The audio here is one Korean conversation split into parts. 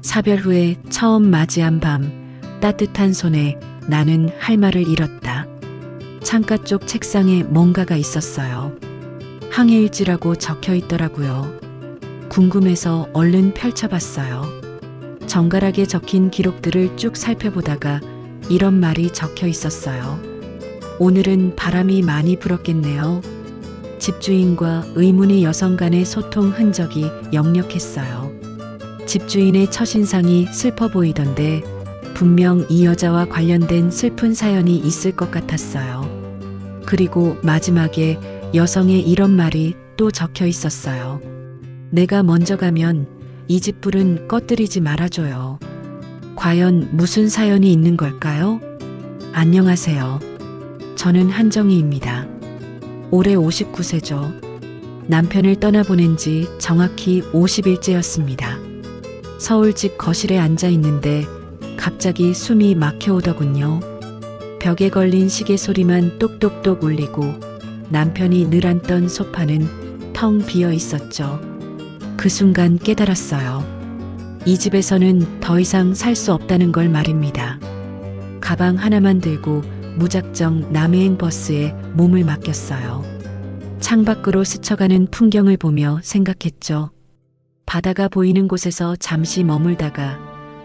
사별 후에 처음 맞이한 밤, 따뜻한 손에 나는 할 말을 잃었다. 창가 쪽 책상에 뭔가가 있었어요. 항해일지라고 적혀 있더라고요. 궁금해서 얼른 펼쳐봤어요. 정갈하게 적힌 기록들을 쭉 살펴보다가 이런 말이 적혀 있었어요. 오늘은 바람이 많이 불었겠네요. 집주인과 의문의 여성 간의 소통 흔적이 역력했어요. 집주인의 첫인상이 슬퍼 보이던데 분명 이 여자와 관련된 슬픈 사연이 있을 것 같았어요. 그리고 마지막에 여성의 이런 말이 또 적혀 있었어요. 내가 먼저 가면 이 집 불은 꺼뜨리지 말아줘요. 과연 무슨 사연이 있는 걸까요? 안녕하세요. 저는 한정희입니다. 올해 59세죠. 남편을 떠나보낸 지 정확히 50일째였습니다. 서울 집 거실에 앉아 있는데 갑자기 숨이 막혀오더군요. 벽에 걸린 시계 소리만 똑똑똑 울리고 남편이 늘 앉던 소파는 텅 비어 있었죠. 그 순간 깨달았어요. 이 집에서는 더 이상 살 수 없다는 걸 말입니다. 가방 하나만 들고 무작정 남해행 버스에 몸을 맡겼어요. 창밖으로 스쳐가는 풍경을 보며 생각했죠. 바다가 보이는 곳에서 잠시 머물다가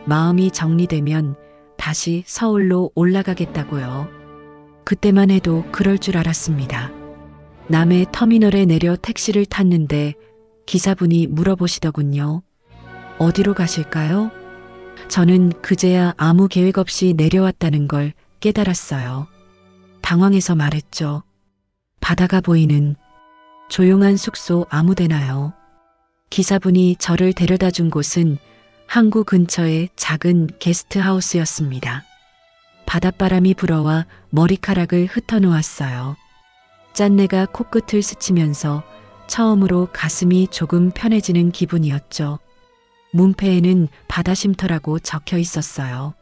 마음이 정리되면 다시 서울로 올라가겠다고요. 그때만 해도 그럴 줄 알았습니다. 남해 터미널에 내려 택시를 탔는데 기사분이 물어보시더군요. 어디로 가실까요? 저는 그제야 아무 계획 없이 내려왔다는 걸 깨달았어요. 당황해서 말했죠. 바다가 보이는 조용한 숙소 아무데나요. 기사분이 저를 데려다 준 곳은 항구 근처의 작은 게스트하우스였습니다. 바닷바람이 불어와 머리카락을 흩어놓았어요. 짠내가 코끝을 스치면서 처음으로 가슴이 조금 편해지는 기분이었죠. 문패에는 바다쉼터라고 적혀 있었어요.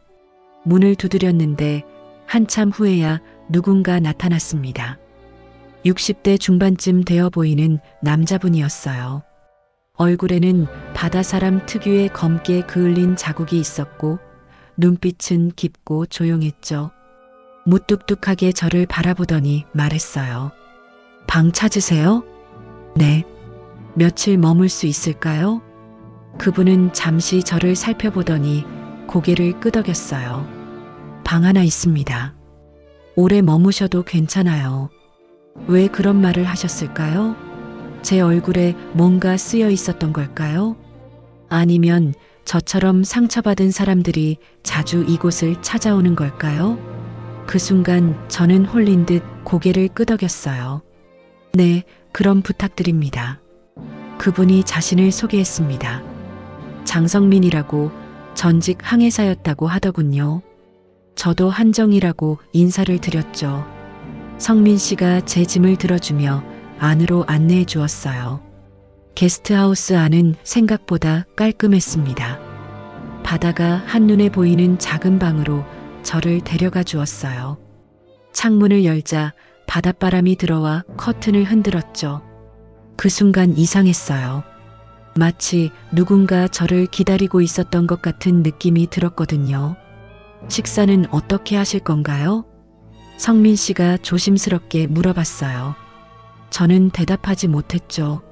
문을 두드렸는데 한참 후에야 누군가 나타났습니다. 60대 중반쯤 되어 보이는 남자분이었어요. 얼굴에는 바다사람 특유의 검게 그을린 자국이 있었고 눈빛은 깊고 조용했죠. 무뚝뚝하게 저를 바라보더니 말했어요. 방 찾으세요? 네. 며칠 머물 수 있을까요? 그분은 잠시 저를 살펴보더니 고개를 끄덕였어요. 방 하나 있습니다. 오래 머무셔도 괜찮아요. 왜 그런 말을 하셨을까요? 제 얼굴에 뭔가 쓰여 있었던 걸까요? 아니면 저처럼 상처받은 사람들이 자주 이곳을 찾아오는 걸까요? 그 순간 저는 홀린 듯 고개를 끄덕였어요. 네, 그럼 부탁드립니다. 그분이 자신을 소개했습니다. 장성민이라고 전직 항해사였다고 하더군요. 저도 한정이라고 인사를 드렸죠. 성민 씨가 제 짐을 들어주며 안으로 안내해 주었어요. 게스트하우스 안은 생각보다 깔끔했습니다. 바다가 한눈에 보이는 작은 방으로 저를 데려가 주었어요. 창문을 열자 바닷바람이 들어와 커튼을 흔들었죠. 그 순간 이상했어요. 마치 누군가 저를 기다리고 있었던 것 같은 느낌이 들었거든요. 식사는 어떻게 하실 건가요? 성민 씨가 조심스럽게 물어봤어요. 저는 대답하지 못했죠.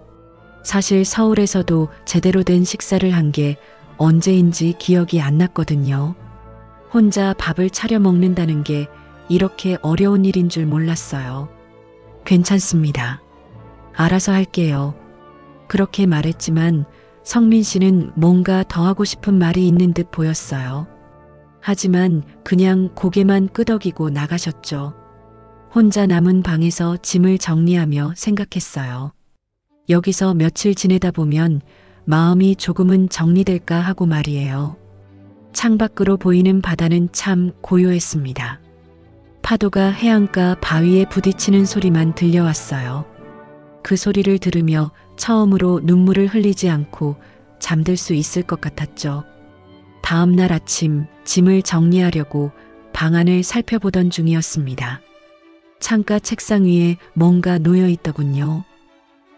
사실 서울에서도 제대로 된 식사를 한 게 언제인지 기억이 안 났거든요. 혼자 밥을 차려 먹는다는 게 이렇게 어려운 일인 줄 몰랐어요. 괜찮습니다. 알아서 할게요. 그렇게 말했지만 성민 씨는 뭔가 더 하고 싶은 말이 있는 듯 보였어요. 하지만 그냥 고개만 끄덕이고 나가셨죠. 혼자 남은 방에서 짐을 정리하며 생각했어요. 여기서 며칠 지내다 보면 마음이 조금은 정리될까 하고 말이에요. 창밖으로 보이는 바다는 참 고요했습니다. 파도가 해안가 바위에 부딪히는 소리만 들려왔어요. 그 소리를 들으며 처음으로 눈물을 흘리지 않고 잠들 수 있을 것 같았죠. 다음 날 아침 짐을 정리하려고 방안을 살펴보던 중이었습니다. 창가 책상 위에 뭔가 놓여 있더군요.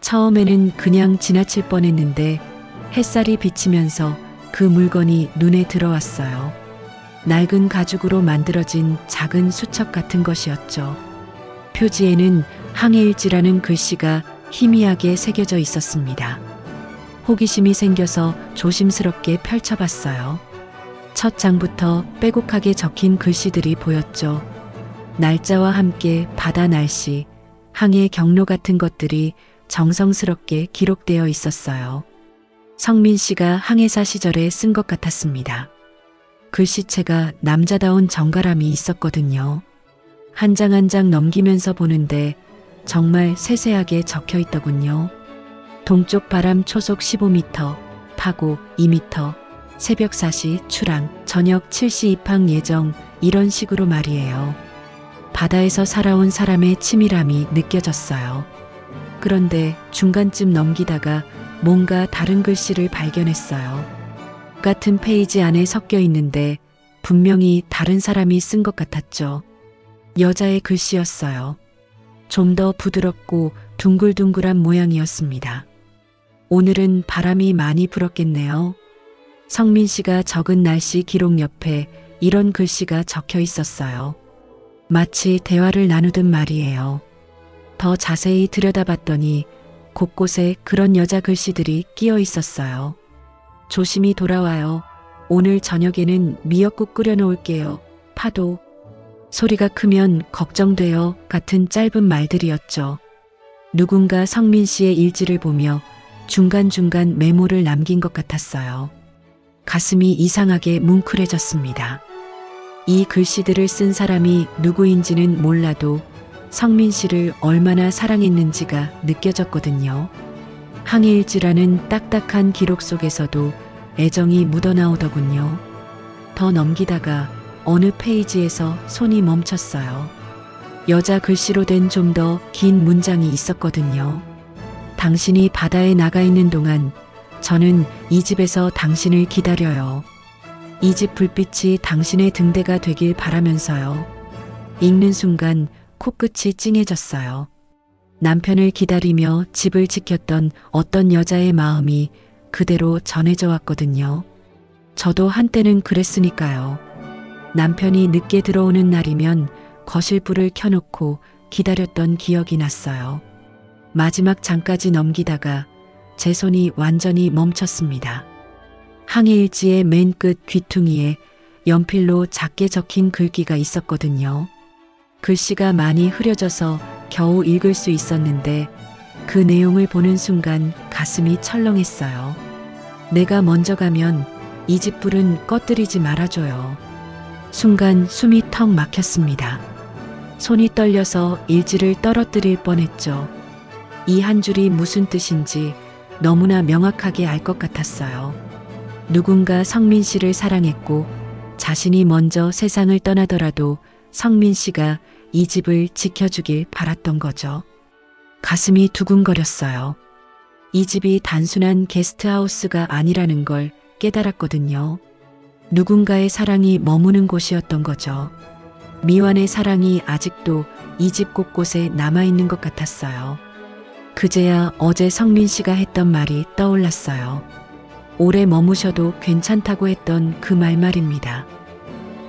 처음에는 그냥 지나칠 뻔했는데 햇살이 비치면서 그 물건이 눈에 들어왔어요. 낡은 가죽으로 만들어진 작은 수첩 같은 것이었죠. 표지에는 항해일지라는 글씨가 희미하게 새겨져 있었습니다. 호기심이 생겨서 조심스럽게 펼쳐봤어요. 첫 장부터 빼곡하게 적힌 글씨들이 보였죠. 날짜와 함께 바다 날씨, 항해 경로 같은 것들이 정성스럽게 기록되어 있었어요. 성민 씨가 항해사 시절에 쓴 것 같았습니다. 글씨체가 남자다운 정갈함이 있었거든요. 한 장 한 장 넘기면서 보는데 정말 세세하게 적혀 있더군요. 동쪽 바람 초속 15m, 파고 2m, 새벽 4시 출항, 저녁 7시 입항 예정, 이런 식으로 말이에요. 바다에서 살아온 사람의 치밀함이 느껴졌어요. 그런데 중간쯤 넘기다가 뭔가 다른 글씨를 발견했어요. 같은 페이지 안에 섞여 있는데 분명히 다른 사람이 쓴 것 같았죠. 여자의 글씨였어요. 좀 더 부드럽고 둥글둥글한 모양이었습니다. 오늘은 바람이 많이 불었겠네요. 성민 씨가 적은 날씨 기록 옆에 이런 글씨가 적혀 있었어요. 마치 대화를 나누듯 말이에요. 더 자세히 들여다봤더니 곳곳에 그런 여자 글씨들이 끼어 있었어요. 조심히 돌아와요. 오늘 저녁에는 미역국 끓여 놓을게요. 파도. 소리가 크면 걱정돼요. 같은 짧은 말들이었죠. 누군가 성민 씨의 일지를 보며 중간중간 메모를 남긴 것 같았어요. 가슴이 이상하게 뭉클해졌습니다. 이 글씨들을 쓴 사람이 누구인지는 몰라도 성민 씨를 얼마나 사랑했는지가 느껴졌거든요. 항해일지라는 딱딱한 기록 속에서도 애정이 묻어나오더군요. 더 넘기다가 어느 페이지에서 손이 멈췄어요. 여자 글씨로 된 좀 더 긴 문장이 있었거든요. 당신이 바다에 나가 있는 동안 저는 이 집에서 당신을 기다려요. 이 집 불빛이 당신의 등대가 되길 바라면서요. 읽는 순간 코끝이 찡해졌어요. 남편을 기다리며 집을 지켰던 어떤 여자의 마음이 그대로 전해져 왔거든요. 저도 한때는 그랬으니까요. 남편이 늦게 들어오는 날이면 거실 불을 켜놓고 기다렸던 기억이 났어요. 마지막 장까지 넘기다가 제 손이 완전히 멈췄습니다. 항해일지의 맨 끝 귀퉁이에 연필로 작게 적힌 글귀가 있었거든요. 글씨가 많이 흐려져서 겨우 읽을 수 있었는데 그 내용을 보는 순간 가슴이 철렁했어요. 내가 먼저 가면 이 집 불은 꺼뜨리지 말아줘요. 순간 숨이 턱 막혔습니다. 손이 떨려서 일지를 떨어뜨릴 뻔했죠. 이 한 줄이 무슨 뜻인지 너무나 명확하게 알 것 같았어요. 누군가 성민 씨를 사랑했고 자신이 먼저 세상을 떠나더라도 성민 씨가 이 집을 지켜주길 바랐던 거죠. 가슴이 두근거렸어요. 이 집이 단순한 게스트하우스가 아니라는 걸 깨달았거든요. 누군가의 사랑이 머무는 곳이었던 거죠. 미완의 사랑이 아직도 이 집 곳곳에 남아있는 것 같았어요. 그제야 어제 성민 씨가 했던 말이 떠올랐어요. 오래 머무셔도 괜찮다고 했던 그 말 말입니다.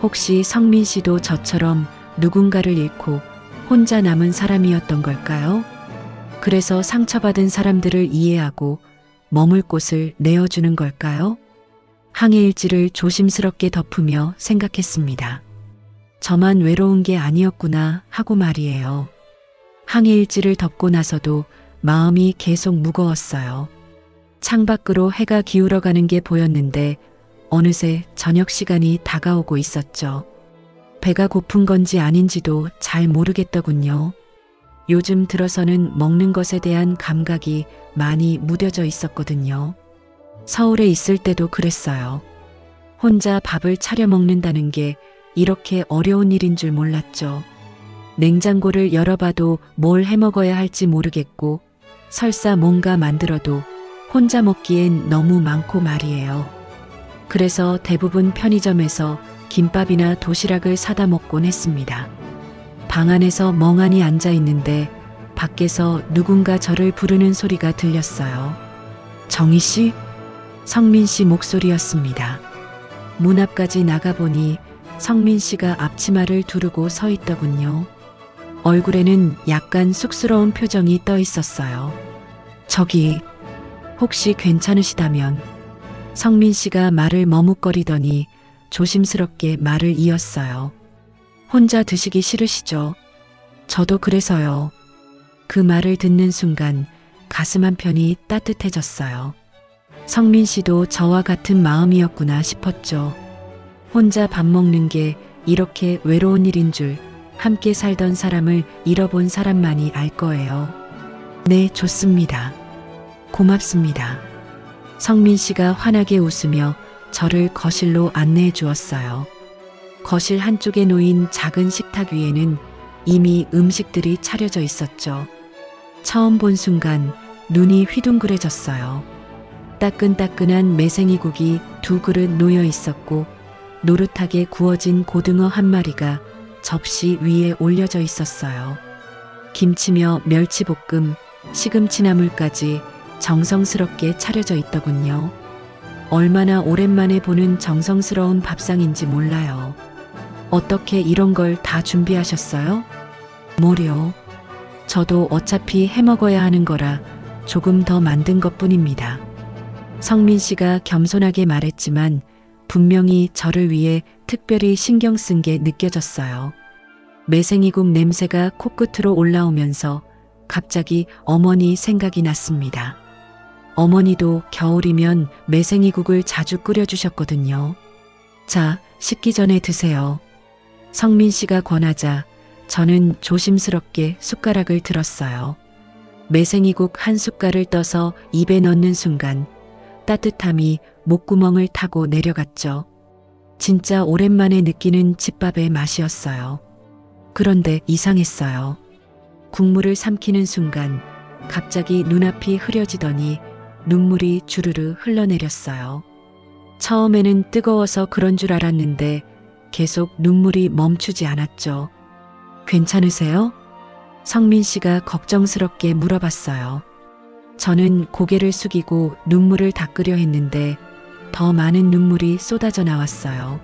혹시 성민 씨도 저처럼 누군가를 잃고 혼자 남은 사람이었던 걸까요? 그래서 상처받은 사람들을 이해하고 머물 곳을 내어주는 걸까요? 항해일지를 조심스럽게 덮으며 생각했습니다. 저만 외로운 게 아니었구나 하고 말이에요. 항해일지를 덮고 나서도 마음이 계속 무거웠어요. 창밖으로 해가 기울어가는 게 보였는데 어느새 저녁 시간이 다가오고 있었죠. 배가 고픈 건지 아닌지도 잘 모르겠더군요. 요즘 들어서는 먹는 것에 대한 감각이 많이 무뎌져 있었거든요. 서울에 있을 때도 그랬어요. 혼자 밥을 차려 먹는다는 게 이렇게 어려운 일인 줄 몰랐죠. 냉장고를 열어봐도 뭘 해먹어야 할지 모르겠고 설사 뭔가 만들어도 혼자 먹기엔 너무 많고 말이에요. 그래서 대부분 편의점에서 김밥이나 도시락을 사다 먹곤 했습니다. 방 안에서 멍하니 앉아 있는데 밖에서 누군가 저를 부르는 소리가 들렸어요. 정희 씨? 성민 씨 목소리였습니다. 문 앞까지 나가보니 성민 씨가 앞치마를 두르고 서 있더군요. 얼굴에는 약간 쑥스러운 표정이 떠 있었어요. 저기, 혹시 괜찮으시다면? 성민 씨가 말을 머뭇거리더니 조심스럽게 말을 이었어요. 혼자 드시기 싫으시죠? 저도 그래서요. 그 말을 듣는 순간 가슴 한편이 따뜻해졌어요. 성민 씨도 저와 같은 마음이었구나 싶었죠. 혼자 밥 먹는 게 이렇게 외로운 일인 줄 함께 살던 사람을 잃어본 사람만이 알 거예요. 네, 좋습니다. 고맙습니다. 성민 씨가 환하게 웃으며 저를 거실로 안내해 주었어요. 거실 한쪽에 놓인 작은 식탁 위에는 이미 음식들이 차려져 있었죠. 처음 본 순간 눈이 휘둥그레졌어요. 따끈따끈한 매생이국이 2그릇 놓여 있었고 노릇하게 구워진 고등어 1마리가 접시 위에 올려져 있었어요. 김치며 멸치볶음, 시금치나물까지 정성스럽게 차려져 있더군요. 얼마나 오랜만에 보는 정성스러운 밥상인지 몰라요. 어떻게 이런 걸 다 준비하셨어요? 뭐려? 저도 어차피 해먹어야 하는 거라 조금 더 만든 것뿐입니다. 성민 씨가 겸손하게 말했지만 분명히 저를 위해 특별히 신경 쓴 게 느껴졌어요. 매생이국 냄새가 코끝으로 올라오면서 갑자기 어머니 생각이 났습니다. 어머니도 겨울이면 매생이국을 자주 끓여주셨거든요. 자, 식기 전에 드세요. 성민 씨가 권하자 저는 조심스럽게 숟가락을 들었어요. 매생이국 한 숟갈을 떠서 입에 넣는 순간 따뜻함이 목구멍을 타고 내려갔죠. 진짜 오랜만에 느끼는 집밥의 맛이었어요. 그런데 이상했어요. 국물을 삼키는 순간 갑자기 눈앞이 흐려지더니 눈물이 주르르 흘러내렸어요. 처음에는 뜨거워서 그런 줄 알았는데 계속 눈물이 멈추지 않았죠. 괜찮으세요? 성민 씨가 걱정스럽게 물어봤어요. 저는 고개를 숙이고 눈물을 닦으려 했는데 더 많은 눈물이 쏟아져 나왔어요.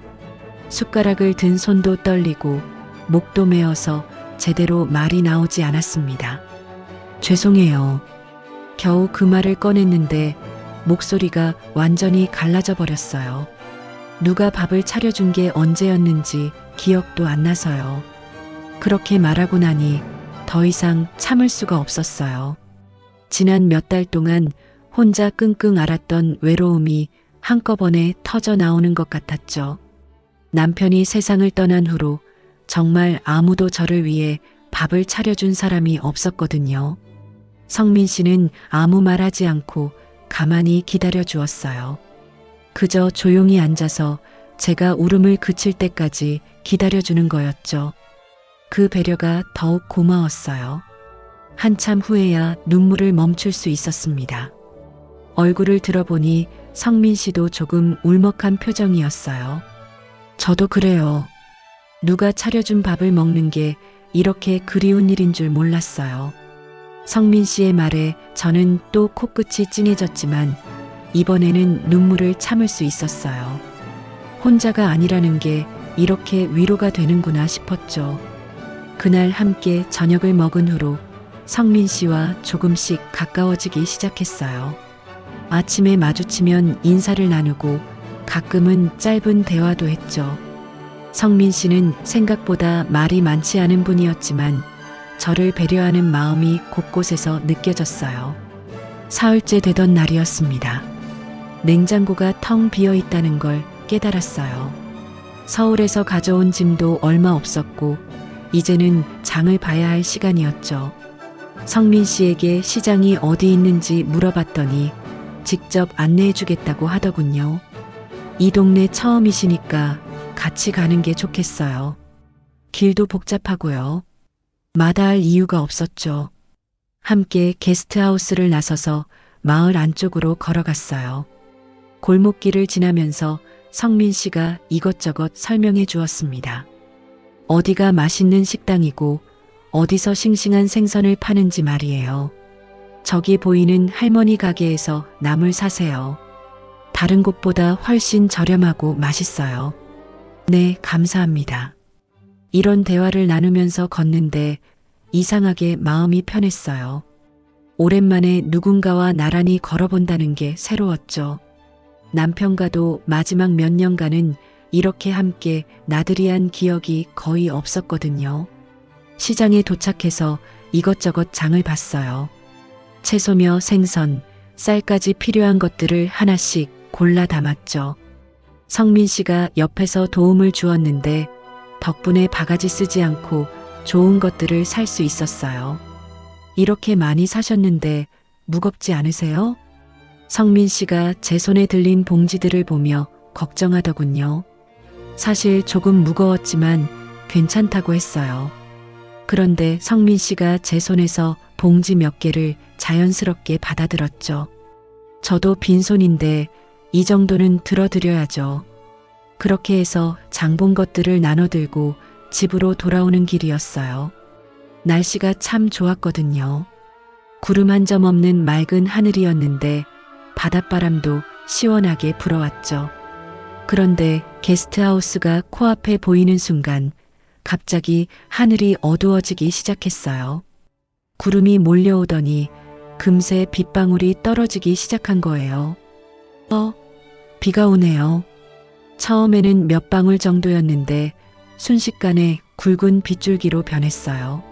숟가락을 든 손도 떨리고 목도 메어서 제대로 말이 나오지 않았습니다. 죄송해요. 겨우 그 말을 꺼냈는데 목소리가 완전히 갈라져 버렸어요. 누가 밥을 차려준 게 언제였는지 기억도 안 나서요. 그렇게 말하고 나니 더 이상 참을 수가 없었어요. 지난 몇 달 동안 혼자 끙끙 앓았던 외로움이 한꺼번에 터져 나오는 것 같았죠. 남편이 세상을 떠난 후로 정말 아무도 저를 위해 밥을 차려준 사람이 없었거든요. 성민 씨는 아무 말 하지 않고 가만히 기다려 주었어요. 그저 조용히 앉아서 제가 울음을 그칠 때까지 기다려주는 거였죠. 그 배려가 더욱 고마웠어요. 한참 후에야 눈물을 멈출 수 있었습니다. 얼굴을 들어보니 성민 씨도 조금 울먹한 표정이었어요. 저도 그래요. 누가 차려준 밥을 먹는 게 이렇게 그리운 일인 줄 몰랐어요. 성민 씨의 말에 저는 또 코끝이 찡해졌지만 이번에는 눈물을 참을 수 있었어요. 혼자가 아니라는 게 이렇게 위로가 되는구나 싶었죠. 그날 함께 저녁을 먹은 후로 성민 씨와 조금씩 가까워지기 시작했어요. 아침에 마주치면 인사를 나누고 가끔은 짧은 대화도 했죠. 성민 씨는 생각보다 말이 많지 않은 분이었지만 저를 배려하는 마음이 곳곳에서 느껴졌어요. 사흘째 되던 날이었습니다. 냉장고가 텅 비어 있다는 걸 깨달았어요. 서울에서 가져온 짐도 얼마 없었고 이제는 장을 봐야 할 시간이었죠. 성민 씨에게 시장이 어디 있는지 물어봤더니 직접 안내해 주겠다고 하더군요. 이 동네 처음이시니까 같이 가는 게 좋겠어요. 길도 복잡하고요. 마다할 이유가 없었죠. 함께 게스트하우스를 나서서 마을 안쪽으로 걸어갔어요. 골목길을 지나면서 성민 씨가 이것저것 설명해 주었습니다. 어디가 맛있는 식당이고 어디서 싱싱한 생선을 파는지 말이에요. 저기 보이는 할머니 가게에서 나물 사세요. 다른 곳보다 훨씬 저렴하고 맛있어요. 네, 감사합니다. 이런 대화를 나누면서 걷는데 이상하게 마음이 편했어요. 오랜만에 누군가와 나란히 걸어본다는 게 새로웠죠. 남편과도 마지막 몇 년간은 이렇게 함께 나들이한 기억이 거의 없었거든요. 시장에 도착해서 이것저것 장을 봤어요. 채소며 생선, 쌀까지 필요한 것들을 하나씩 골라 담았죠. 성민 씨가 옆에서 도움을 주었는데 덕분에 바가지 쓰지 않고 좋은 것들을 살 수 있었어요. 이렇게 많이 사셨는데 무겁지 않으세요? 성민 씨가 제 손에 들린 봉지들을 보며 걱정하더군요. 사실 조금 무거웠지만 괜찮다고 했어요. 그런데 성민 씨가 제 손에서 봉지 몇 개를 자연스럽게 받아들었죠. 저도 빈손인데 이 정도는 들어드려야죠. 그렇게 해서 장본 것들을 나눠들고 집으로 돌아오는 길이었어요. 날씨가 참 좋았거든요. 구름 한 점 없는 맑은 하늘이었는데 바닷바람도 시원하게 불어왔죠. 그런데 게스트하우스가 코앞에 보이는 순간 갑자기 하늘이 어두워지기 시작했어요. 구름이 몰려오더니 금세 빗방울이 떨어지기 시작한 거예요. 비가 오네요. 처음에는 몇 방울 정도였는데 순식간에 굵은 빗줄기로 변했어요.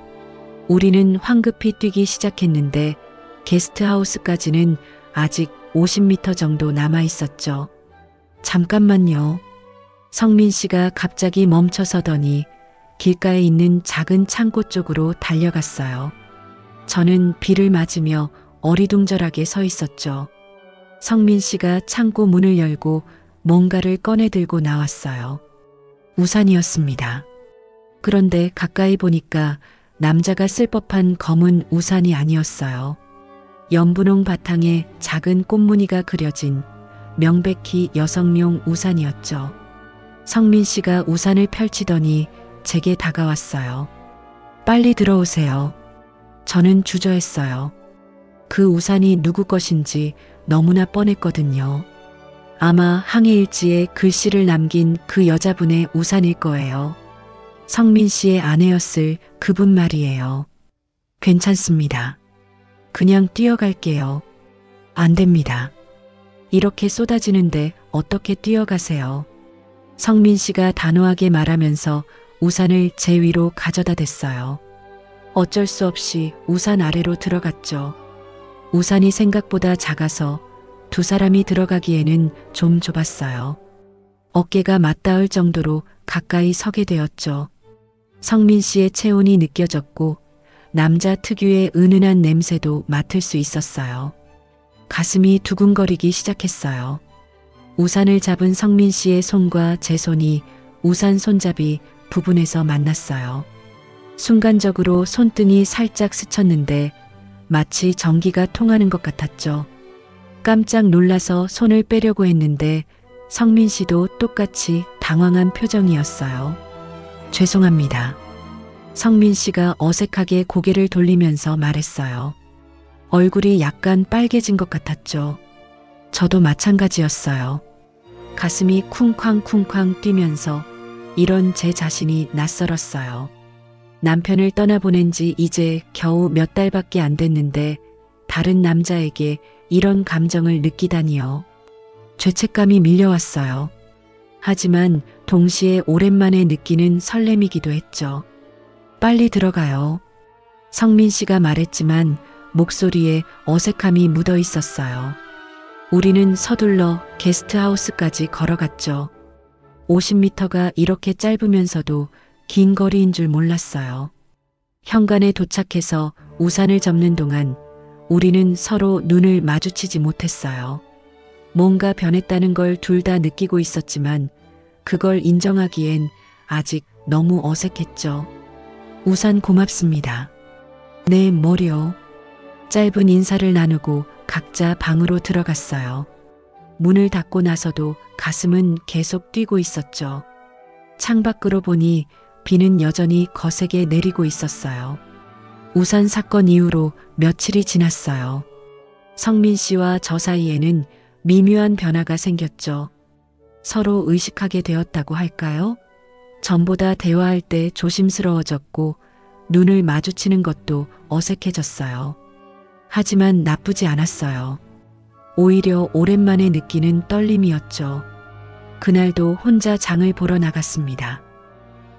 우리는 황급히 뛰기 시작했는데 게스트하우스까지는 아직 50m 정도 남아 있었죠. 잠깐만요. 성민 씨가 갑자기 멈춰서더니 길가에 있는 작은 창고 쪽으로 달려갔어요. 저는 비를 맞으며 어리둥절하게 서 있었죠. 성민 씨가 창고 문을 열고 뭔가를 꺼내 들고 나왔어요. 우산이었습니다. 그런데 가까이 보니까 남자가 쓸 법한 검은 우산이 아니었어요. 연분홍 바탕에 작은 꽃무늬가 그려진 명백히 여성용 우산이었죠. 성민 씨가 우산을 펼치더니 제게 다가왔어요. 빨리 들어오세요. 저는 주저했어요. 그 우산이 누구 것인지 너무나 뻔했거든요. 아마 항해일지에 글씨를 남긴 그 여자분의 우산일 거예요. 성민 씨의 아내였을 그분 말이에요. 괜찮습니다. 그냥 뛰어갈게요. 안 됩니다. 이렇게 쏟아지는데 어떻게 뛰어가세요? 성민 씨가 단호하게 말하면서 우산을 제 위로 가져다 댔어요. 어쩔 수 없이 우산 아래로 들어갔죠. 우산이 생각보다 작아서 두 사람이 들어가기에는 좀 좁았어요. 어깨가 맞닿을 정도로 가까이 서게 되었죠. 성민 씨의 체온이 느껴졌고 남자 특유의 은은한 냄새도 맡을 수 있었어요. 가슴이 두근거리기 시작했어요. 우산을 잡은 성민 씨의 손과 제 손이 우산 손잡이 부분에서 만났어요. 순간적으로 손등이 살짝 스쳤는데 마치 전기가 통하는 것 같았죠. 깜짝 놀라서 손을 빼려고 했는데 성민 씨도 똑같이 당황한 표정이었어요. 죄송합니다. 성민 씨가 어색하게 고개를 돌리면서 말했어요. 얼굴이 약간 빨개진 것 같았죠. 저도 마찬가지였어요. 가슴이 쿵쾅쿵쾅 뛰면서 이런 제 자신이 낯설었어요. 남편을 떠나보낸 지 이제 겨우 몇 달밖에 안 됐는데 다른 남자에게 이런 감정을 느끼다니요. 죄책감이 밀려왔어요. 하지만 동시에 오랜만에 느끼는 설렘이기도 했죠. 빨리 들어가요. 성민 씨가 말했지만 목소리에 어색함이 묻어 있었어요. 우리는 서둘러 게스트하우스까지 걸어갔죠. 50m가 이렇게 짧으면서도 긴 거리인 줄 몰랐어요. 현관에 도착해서 우산을 접는 동안 우리는 서로 눈을 마주치지 못했어요. 뭔가 변했다는 걸 둘 다 느끼고 있었지만 그걸 인정하기엔 아직 너무 어색했죠. 우산 고맙습니다. 네, 뭐려. 짧은 인사를 나누고 각자 방으로 들어갔어요. 문을 닫고 나서도 가슴은 계속 뛰고 있었죠. 창밖으로 보니 비는 여전히 거세게 내리고 있었어요. 우산 사건 이후로 며칠이 지났어요. 성민 씨와 저 사이에는 미묘한 변화가 생겼죠. 서로 의식하게 되었다고 할까요? 전보다 대화할 때 조심스러워졌고 눈을 마주치는 것도 어색해졌어요. 하지만 나쁘지 않았어요. 오히려 오랜만에 느끼는 떨림이었죠. 그날도 혼자 장을 보러 나갔습니다.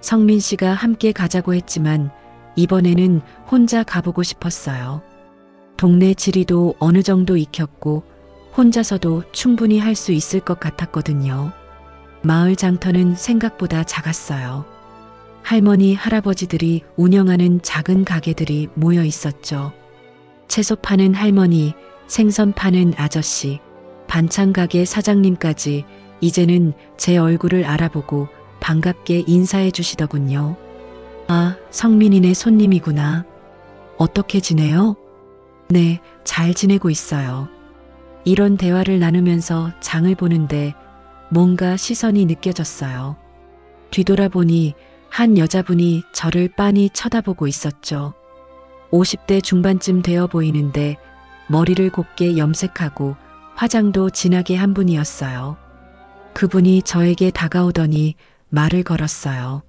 성민 씨가 함께 가자고 했지만 이번에는 혼자 가보고 싶었어요. 동네 지리도 어느 정도 익혔고 혼자서도 충분히 할 수 있을 것 같았거든요. 마을 장터는 생각보다 작았어요. 할머니, 할아버지들이 운영하는 작은 가게들이 모여 있었죠. 채소 파는 할머니, 생선 파는 아저씨, 반찬 가게 사장님까지 이제는 제 얼굴을 알아보고 반갑게 인사해 주시더군요. 아, 성민이네 손님이구나. 어떻게 지내요? 네, 잘 지내고 있어요. 이런 대화를 나누면서 장을 보는데 뭔가 시선이 느껴졌어요. 뒤돌아보니 한 여자분이 저를 빤히 쳐다보고 있었죠. 50대 중반쯤 되어 보이는데 머리를 곱게 염색하고 화장도 진하게 한 분이었어요. 그분이 저에게 다가오더니 말을 걸었어요.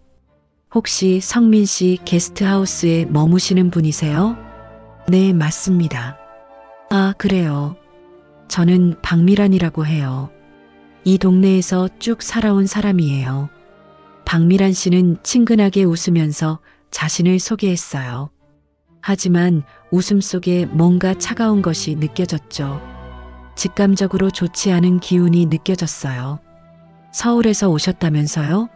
혹시 성민 씨 게스트하우스에 머무시는 분이세요? 네, 맞습니다. 아, 그래요. 저는 박미란이라고 해요. 이 동네에서 쭉 살아온 사람이에요. 박미란 씨는 친근하게 웃으면서 자신을 소개했어요. 하지만 웃음 속에 뭔가 차가운 것이 느껴졌죠. 직감적으로 좋지 않은 기운이 느껴졌어요. 서울에서 오셨다면서요?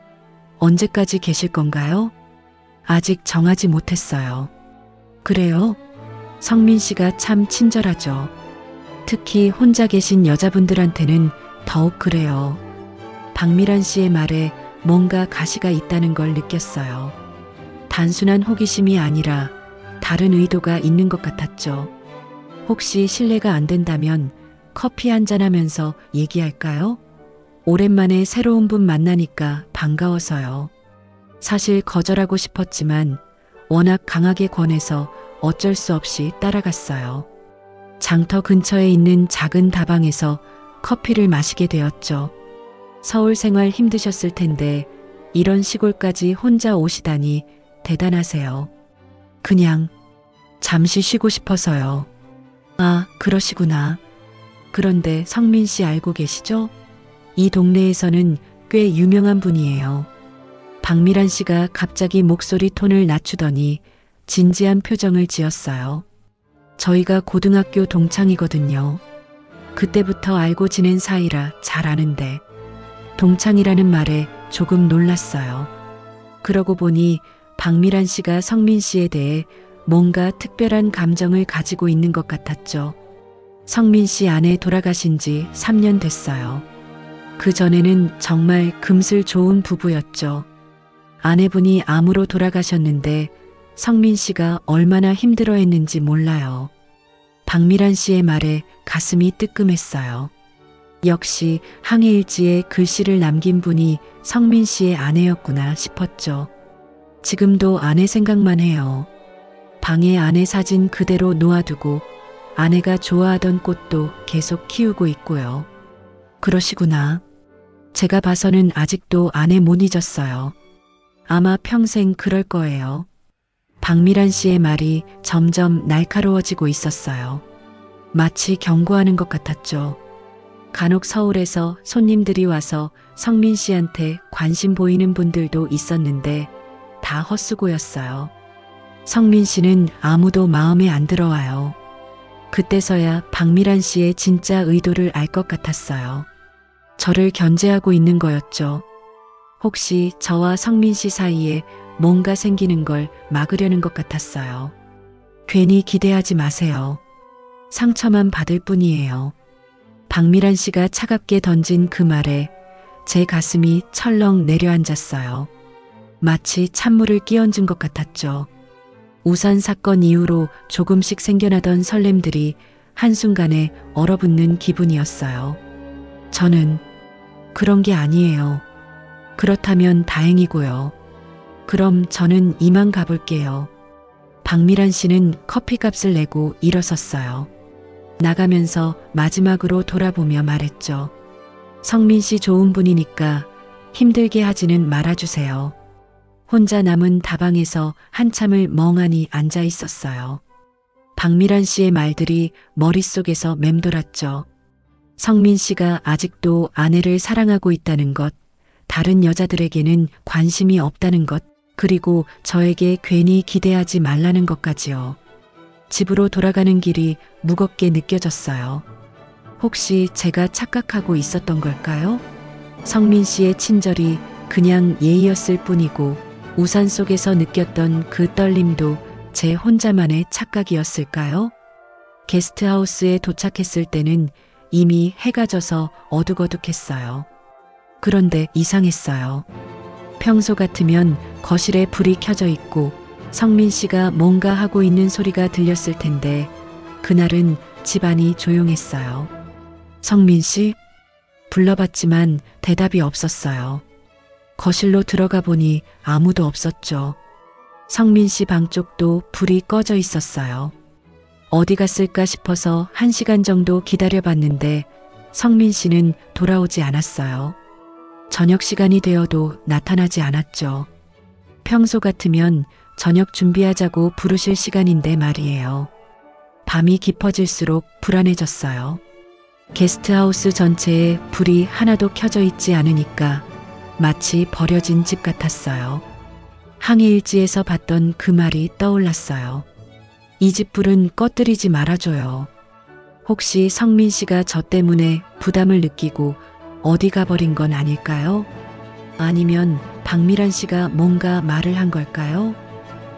언제까지 계실 건가요? 아직 정하지 못했어요. 그래요? 성민 씨가 참 친절하죠. 특히 혼자 계신 여자분들한테는 더욱 그래요. 박미란 씨의 말에 뭔가 가시가 있다는 걸 느꼈어요. 단순한 호기심이 아니라 다른 의도가 있는 것 같았죠. 혹시 실례가 안 된다면 커피 한잔 하면서 얘기할까요? 오랜만에 새로운 분 만나니까 반가워서요. 사실 거절하고 싶었지만 워낙 강하게 권해서 어쩔 수 없이 따라갔어요. 장터 근처에 있는 작은 다방에서 커피를 마시게 되었죠. 서울 생활 힘드셨을 텐데 이런 시골까지 혼자 오시다니 대단하세요. 그냥 잠시 쉬고 싶어서요. 아, 그러시구나. 그런데 성민 씨 알고 계시죠? 이 동네에서는 꽤 유명한 분이에요. 박미란 씨가 갑자기 목소리 톤을 낮추더니 진지한 표정을 지었어요. 저희가 고등학교 동창이거든요. 그때부터 알고 지낸 사이라 잘 아는데 동창이라는 말에 조금 놀랐어요. 그러고 보니 박미란 씨가 성민 씨에 대해 뭔가 특별한 감정을 가지고 있는 것 같았죠. 성민 씨 아내 돌아가신 지 3년 됐어요. 그 전에는 정말 금슬 좋은 부부였죠. 아내분이 암으로 돌아가셨는데 성민 씨가 얼마나 힘들어했는지 몰라요. 박미란 씨의 말에 가슴이 뜨끔했어요. 역시 항해일지에 글씨를 남긴 분이 성민 씨의 아내였구나 싶었죠. 지금도 아내 생각만 해요. 방에 아내 사진 그대로 놓아두고 아내가 좋아하던 꽃도 계속 키우고 있고요. 그러시구나. 제가 봐서는 아직도 아내 못 잊었어요. 아마 평생 그럴 거예요. 박미란 씨의 말이 점점 날카로워지고 있었어요. 마치 경고하는 것 같았죠. 간혹 서울에서 손님들이 와서 성민 씨한테 관심 보이는 분들도 있었는데 다 헛수고였어요. 성민 씨는 아무도 마음에 안 들어와요. 그때서야 박미란 씨의 진짜 의도를 알 것 같았어요. 저를 견제하고 있는 거였죠. 혹시 저와 성민 씨 사이에 뭔가 생기는 걸 막으려는 것 같았어요. 괜히 기대하지 마세요. 상처만 받을 뿐이에요. 박미란 씨가 차갑게 던진 그 말에 제 가슴이 철렁 내려앉았어요. 마치 찬물을 끼얹은 것 같았죠. 우산 사건 이후로 조금씩 생겨나던 설렘들이 한순간에 얼어붙는 기분이었어요. 저는 그런 게 아니에요. 그렇다면 다행이고요. 그럼 저는 이만 가볼게요. 박미란 씨는 커피값을 내고 일어섰어요. 나가면서 마지막으로 돌아보며 말했죠. 성민 씨 좋은 분이니까 힘들게 하지는 말아주세요. 혼자 남은 다방에서 한참을 멍하니 앉아 있었어요. 박미란 씨의 말들이 머릿속에서 맴돌았죠. 성민 씨가 아직도 아내를 사랑하고 있다는 것, 다른 여자들에게는 관심이 없다는 것, 그리고 저에게 괜히 기대하지 말라는 것까지요. 집으로 돌아가는 길이 무겁게 느껴졌어요. 혹시 제가 착각하고 있었던 걸까요? 성민 씨의 친절이 그냥 예의였을 뿐이고 우산 속에서 느꼈던 그 떨림도 제 혼자만의 착각이었을까요? 게스트하우스에 도착했을 때는 이미 해가 져서 어둑어둑했어요. 그런데 이상했어요. 평소 같으면 거실에 불이 켜져 있고 성민 씨가 뭔가 하고 있는 소리가 들렸을 텐데 그날은 집안이 조용했어요. 성민 씨? 불러봤지만 대답이 없었어요. 거실로 들어가 보니 아무도 없었죠. 성민 씨 방 쪽도 불이 꺼져 있었어요. 어디 갔을까 싶어서 1시간 정도 기다려봤는데 성민 씨는 돌아오지 않았어요. 저녁 시간이 되어도 나타나지 않았죠. 평소 같으면 저녁 준비하자고 부르실 시간인데 말이에요. 밤이 깊어질수록 불안해졌어요. 게스트하우스 전체에 불이 하나도 켜져 있지 않으니까 마치 버려진 집 같았어요. 항해일지에서 봤던 그 말이 떠올랐어요. 이 집 불은 꺼뜨리지 말아줘요. 혹시 성민 씨가 저 때문에 부담을 느끼고 어디 가버린 건 아닐까요? 아니면 박미란 씨가 뭔가 말을 한 걸까요?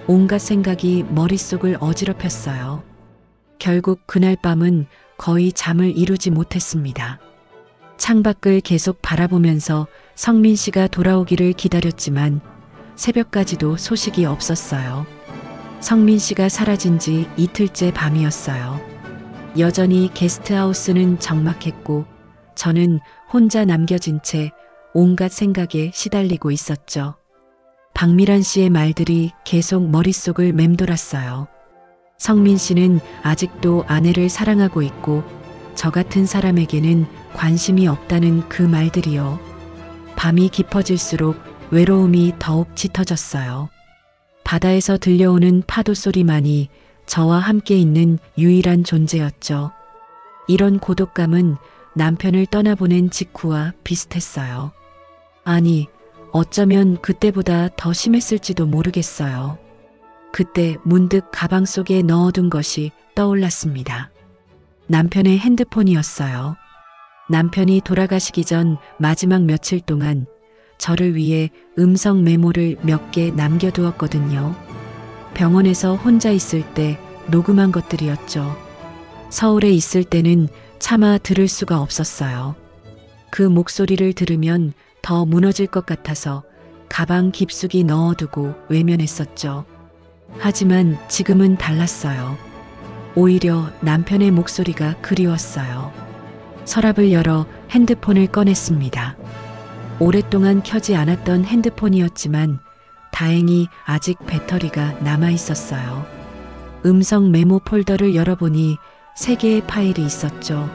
온갖 생각이 머릿속을 어지럽혔어요. 결국 그날 밤은 거의 잠을 이루지 못했습니다. 창밖을 계속 바라보면서 성민 씨가 돌아오기를 기다렸지만 새벽까지도 소식이 없었어요. 성민 씨가 사라진 지 이틀째 밤이었어요. 여전히 게스트하우스는 적막했고 저는 혼자 남겨진 채 온갖 생각에 시달리고 있었죠. 박미란 씨의 말들이 계속 머릿속을 맴돌았어요. 성민 씨는 아직도 아내를 사랑하고 있고 저 같은 사람에게는 관심이 없다는 그 말들이요. 밤이 깊어질수록 외로움이 더욱 짙어졌어요. 바다에서 들려오는 파도 소리만이 저와 함께 있는 유일한 존재였죠. 이런 고독감은 남편을 떠나보낸 직후와 비슷했어요. 아니, 어쩌면 그때보다 더 심했을지도 모르겠어요. 그때 문득 가방 속에 넣어둔 것이 떠올랐습니다. 남편의 핸드폰이었어요. 남편이 돌아가시기 전 마지막 며칠 동안 저를 위해 음성 메모를 몇 개 남겨두었거든요. 병원에서 혼자 있을 때 녹음한 것들이었죠. 서울에 있을 때는 차마 들을 수가 없었어요. 그 목소리를 들으면 더 무너질 것 같아서 가방 깊숙이 넣어두고 외면했었죠. 하지만 지금은 달랐어요. 오히려 남편의 목소리가 그리웠어요. 서랍을 열어 핸드폰을 꺼냈습니다. 오랫동안 켜지 않았던 핸드폰이었지만 다행히 아직 배터리가 남아 있었어요. 음성 메모 폴더를 열어보니 3개의 파일이 있었죠.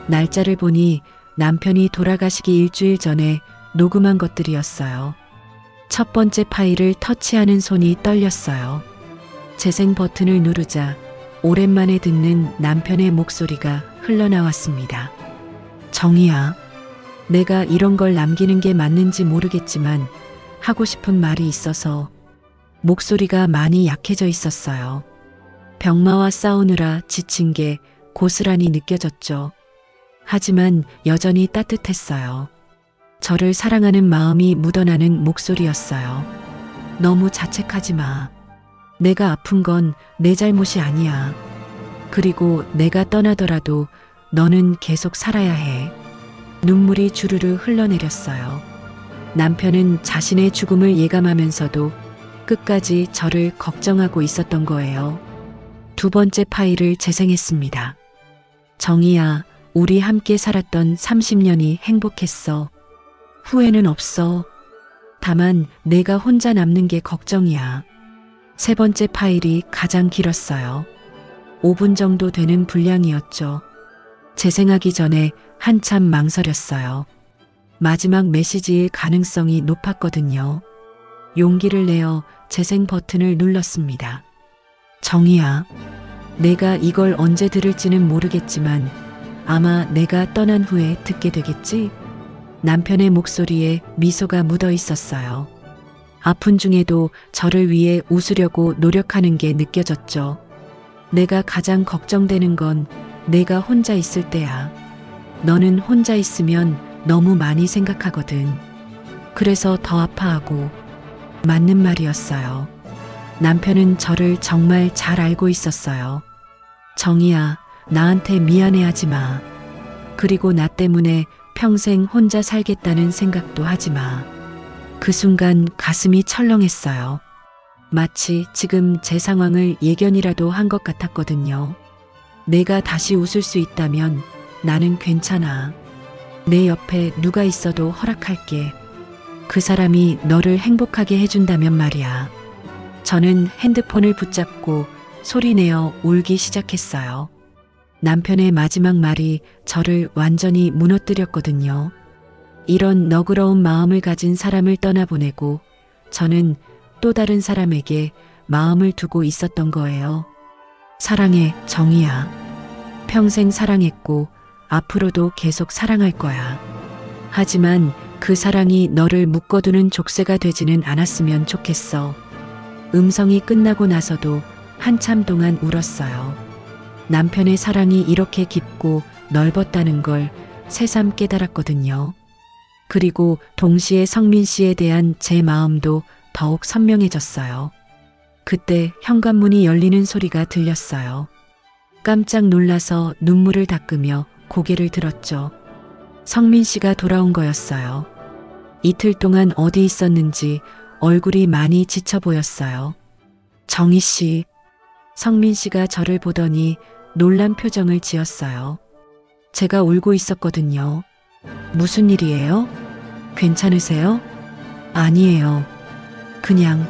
날짜를 보니 남편이 돌아가시기 일주일 전에 녹음한 것들이었어요. 첫 번째 파일을 터치하는 손이 떨렸어요. 재생 버튼을 누르자 오랜만에 듣는 남편의 목소리가 흘러나왔습니다. 정희야, 내가 이런 걸 남기는 게 맞는지 모르겠지만 하고 싶은 말이 있어서. 목소리가 많이 약해져 있었어요. 병마와 싸우느라 지친 게 고스란히 느껴졌죠. 하지만 여전히 따뜻했어요. 저를 사랑하는 마음이 묻어나는 목소리였어요. 너무 자책하지 마. 내가 아픈 건 내 잘못이 아니야. 그리고 내가 떠나더라도 너는 계속 살아야 해. 눈물이 주르르 흘러내렸어요. 남편은 자신의 죽음을 예감하면서도 끝까지 저를 걱정하고 있었던 거예요. 두 번째 파일을 재생했습니다. 정희야, 우리 함께 살았던 30년이 행복했어. 후회는 없어. 다만 내가 혼자 남는 게 걱정이야. 세 번째 파일이 가장 길었어요. 5분 정도 되는 분량이었죠. 재생하기 전에 한참 망설였어요. 마지막 메시지일 가능성이 높았거든요. 용기를 내어 재생 버튼을 눌렀습니다. 정희야, 내가 이걸 언제 들을지는 모르겠지만 아마 내가 떠난 후에 듣게 되겠지? 남편의 목소리에 미소가 묻어 있었어요. 아픈 중에도 저를 위해 웃으려고 노력하는 게 느껴졌죠. 내가 가장 걱정되는 건 내가 혼자 있을 때야. 너는 혼자 있으면 너무 많이 생각하거든. 그래서 더 아파하고. 맞는 말이었어요. 남편은 저를 정말 잘 알고 있었어요. 정희야, 나한테 미안해하지 마. 그리고 나 때문에 평생 혼자 살겠다는 생각도 하지 마. 그 순간 가슴이 철렁했어요. 마치 지금 제 상황을 예견이라도 한 것 같았거든요. 내가 다시 웃을 수 있다면 나는 괜찮아. 내 옆에 누가 있어도 허락할게. 그 사람이 너를 행복하게 해준다면 말이야. 저는 핸드폰을 붙잡고 소리내어 울기 시작했어요. 남편의 마지막 말이 저를 완전히 무너뜨렸거든요. 이런 너그러운 마음을 가진 사람을 떠나보내고 저는 또 다른 사람에게 마음을 두고 있었던 거예요. 사랑해, 정희야. 평생 사랑했고 앞으로도 계속 사랑할 거야. 하지만 그 사랑이 너를 묶어두는 족쇄가 되지는 않았으면 좋겠어. 음성이 끝나고 나서도 한참 동안 울었어요. 남편의 사랑이 이렇게 깊고 넓었다는 걸 새삼 깨달았거든요. 그리고 동시에 성민 씨에 대한 제 마음도 더욱 선명해졌어요. 그때 현관문이 열리는 소리가 들렸어요. 깜짝 놀라서 눈물을 닦으며 고개를 들었죠. 성민 씨가 돌아온 거였어요. 이틀 동안 어디 있었는지 얼굴이 많이 지쳐 보였어요. 정희 씨. 성민 씨가 저를 보더니 놀란 표정을 지었어요. 제가 울고 있었거든요. 무슨 일이에요? 괜찮으세요? 아니에요. 그냥.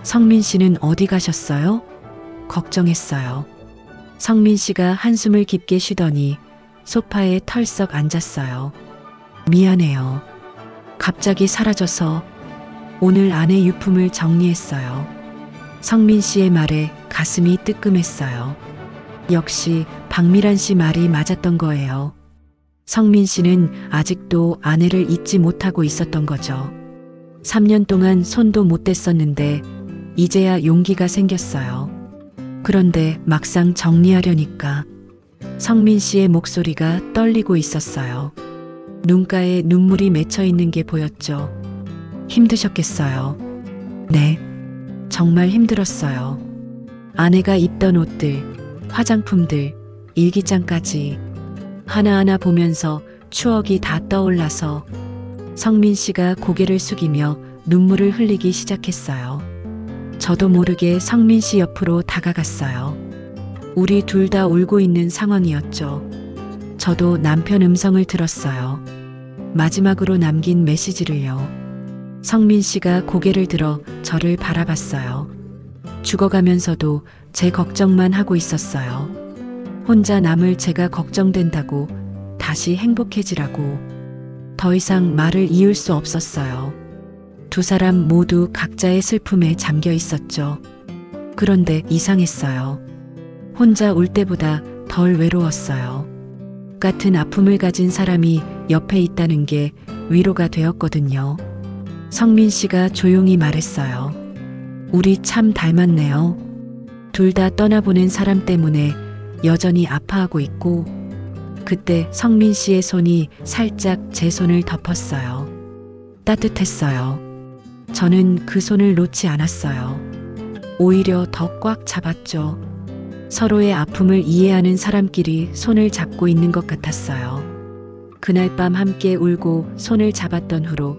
성민 씨는 어디 가셨어요? 걱정했어요. 성민 씨가 한숨을 깊게 쉬더니 소파에 털썩 앉았어요. 미안해요. 갑자기 사라져서 오늘 아내 유품을 정리했어요. 성민 씨의 말에 가슴이 뜨끔했어요. 역시 박미란 씨 말이 맞았던 거예요. 성민 씨는 아직도 아내를 잊지 못하고 있었던 거죠. 3년 동안 손도 못 댔었는데 이제야 용기가 생겼어요. 그런데 막상 정리하려니까 성민 씨의 목소리가 떨리고 있었어요. 눈가에 눈물이 맺혀 있는 게 보였죠. 힘드셨겠어요. 네, 정말 힘들었어요. 아내가 입던 옷들, 화장품들, 일기장까지 하나하나 보면서 추억이 다 떠올라서 성민 씨가 고개를 숙이며 눈물을 흘리기 시작했어요. 저도 모르게 성민 씨 옆으로 다가갔어요. 우리 둘 다 울고 있는 상황이었죠. 저도 남편 음성을 들었어요. 마지막으로 남긴 메시지를요. 성민 씨가 고개를 들어 저를 바라봤어요. 죽어가면서도 제 걱정만 하고 있었어요. 혼자 남을 제가 걱정된다고, 다시 행복해지라고. 더 이상 말을 이을 수 없었어요. 두 사람 모두 각자의 슬픔에 잠겨 있었죠. 그런데 이상했어요. 혼자 울 때보다 덜 외로웠어요. 같은 아픔을 가진 사람이 옆에 있다는 게 위로가 되었거든요. 성민 씨가 조용히 말했어요. 우리 참 닮았네요. 둘 다 떠나보낸 사람 때문에 여전히 아파하고 있고. 그때 성민 씨의 손이 살짝 제 손을 덮었어요. 따뜻했어요. 저는 그 손을 놓지 않았어요. 오히려 더 꽉 잡았죠. 서로의 아픔을 이해하는 사람끼리 손을 잡고 있는 것 같았어요. 그날 밤 함께 울고 손을 잡았던 후로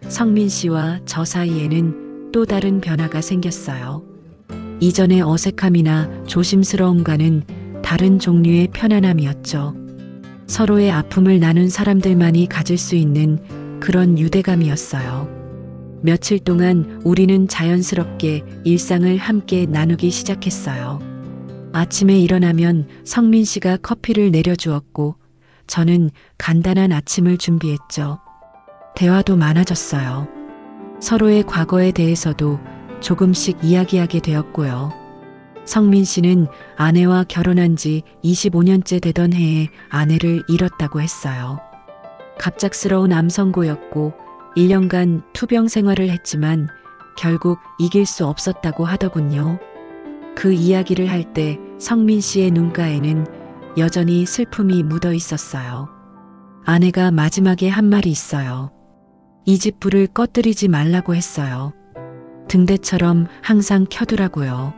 성민 씨와 저 사이에는 또 다른 변화가 생겼어요. 이전의 어색함이나 조심스러움과는 다른 종류의 편안함이었죠. 서로의 아픔을 나눈 사람들만이 가질 수 있는 그런 유대감이었어요. 며칠 동안 우리는 자연스럽게 일상을 함께 나누기 시작했어요. 아침에 일어나면 성민 씨가 커피를 내려주었고 저는 간단한 아침을 준비했죠. 대화도 많아졌어요. 서로의 과거에 대해서도 조금씩 이야기하게 되었고요. 성민 씨는 아내와 결혼한 지 25년째 되던 해에 아내를 잃었다고 했어요. 갑작스러운 암선고였고 1년간 투병 생활을 했지만 결국 이길 수 없었다고 하더군요. 그 이야기를 할 때 성민 씨의 눈가에는 여전히 슬픔이 묻어 있었어요. 아내가 마지막에 한 말이 있어요. 이 집 불을 꺼뜨리지 말라고 했어요. 등대처럼 항상 켜두라고요.